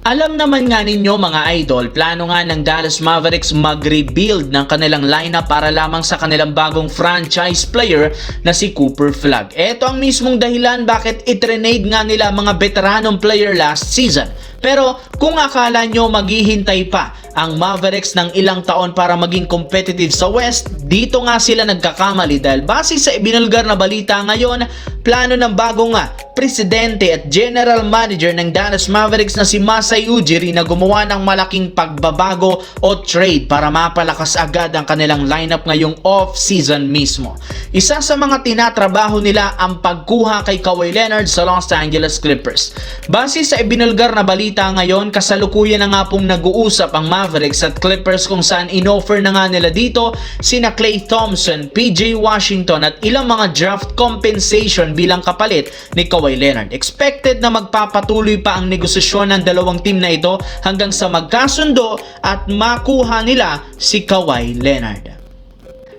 Alam naman nga ninyo mga idol, plano nga ng Dallas Mavericks mag-rebuild ng kanilang lineup para lamang sa kanilang bagong franchise player na si Cooper Flagg. Ito ang mismong dahilan bakit itrenade nga nila mga veteranong player last season. Pero kung akala nyo maghihintay pa ang Mavericks ng ilang taon para maging competitive sa West, dito nga sila nagkakamali dahil base sa ibinulgar na balita ngayon, plano ng bagong presidente at general manager ng Dallas Mavericks na si Masai Ujiri na gumawa ng malaking pagbabago o trade para mapalakas agad ang kanilang lineup ngayong off-season mismo. Isa sa mga tinatrabaho nila ang pagkuha kay Kawhi Leonard sa Los Angeles Clippers. Base sa ibinulgar na balita ngayon, kasalukuyan na nga pong nag-uusap ang Mavericks at Clippers kung saan inoffer na nga nila dito sina Klay Thompson, PJ Washington at ilang mga draft compensation bilang kapalit ni Kawhi Leonard. Expected na magpapatuloy pa ang negosasyon ng dalawang team na ito hanggang sa magkasundo at makuha nila si Kawhi Leonard.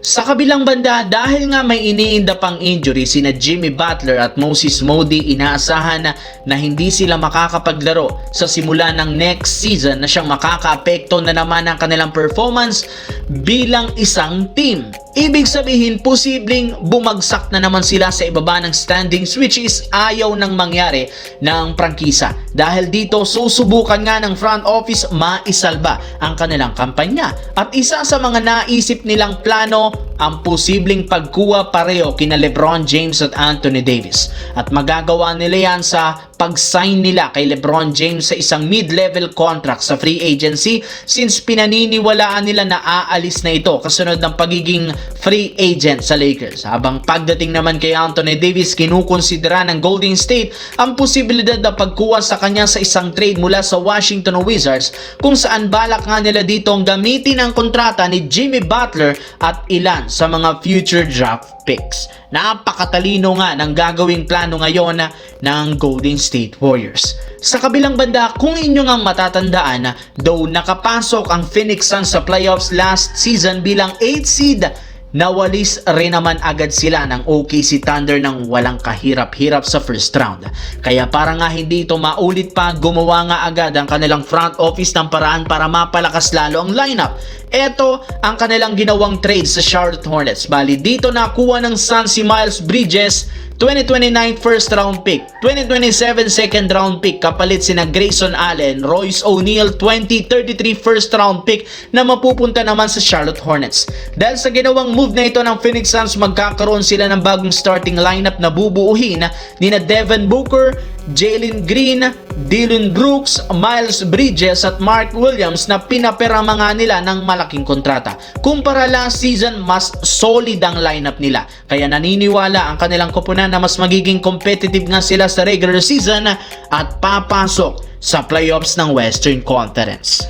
Sa kabilang banda, dahil nga may iniinda pang injury sina Jimmy Butler at Moses Moody, inaasahan na hindi sila makakapaglaro sa simula ng next season na siyang makakaapekto na naman ang kanilang performance bilang isang team. Ibig sabihin, posibleng bumagsak na naman sila sa ibaba ng standings, which is ayaw nang mangyari ng prangkisa. Dahil dito, susubukan nga ng front office maisalba ang kanilang kampanya. At isa sa mga naisip nilang plano, ang posibleng pagkuha pareho kina LeBron James at Anthony Davis. At magagawa nila yan sa pag-sign nila kay LeBron James sa isang mid-level contract sa free agency, since pinaniniwalaan nila na aalis na ito kasunod ng pagiging free agent sa Lakers. Habang pagdating naman kay Anthony Davis, kinukonsidera ng Golden State ang posibilidad na pagkuha sa kanya sa isang trade mula sa Washington Wizards, kung saan balak nga nila dito ang gamitin ang kontrata ni Jimmy Butler at ilan sa mga future draft picks. Napakatalino nga ng gagawing plano ngayon ng Golden State Warriors. Sa kabilang banda, kung inyo nga matatandaan, though nakapasok ang Phoenix Suns sa playoffs last season bilang 8th seed, nawalis rin naman agad sila ng OKC Thunder ng walang kahirap-hirap sa first round. Kaya para nga hindi ito maulit pa, gumawa nga agad ang kanilang front office ng paraan para mapalakas lalo ang lineup. Ito ang kanilang ginawang trade sa Charlotte Hornets. Bali dito nakuha ng Suns si Miles Bridges, 2029 first round pick, 2027 second round pick, kapalit sina Grayson Allen, Royce O'Neal, 2033 first round pick na mapupunta naman sa Charlotte Hornets. Dahil sa ginawang move na ito ng Phoenix Suns, magkakaroon sila ng bagong starting lineup na bubuuhin nina Devin Booker, Jalen Green, Dillon Brooks, Miles Bridges at Mark Williams na pinapirama nga nila ng malaking kontrata. Kumpara last season, mas solid ang lineup nila. Kaya naniniwala ang kanilang koponan na mas magiging competitive nga sila sa regular season at papasok sa playoffs ng Western Conference.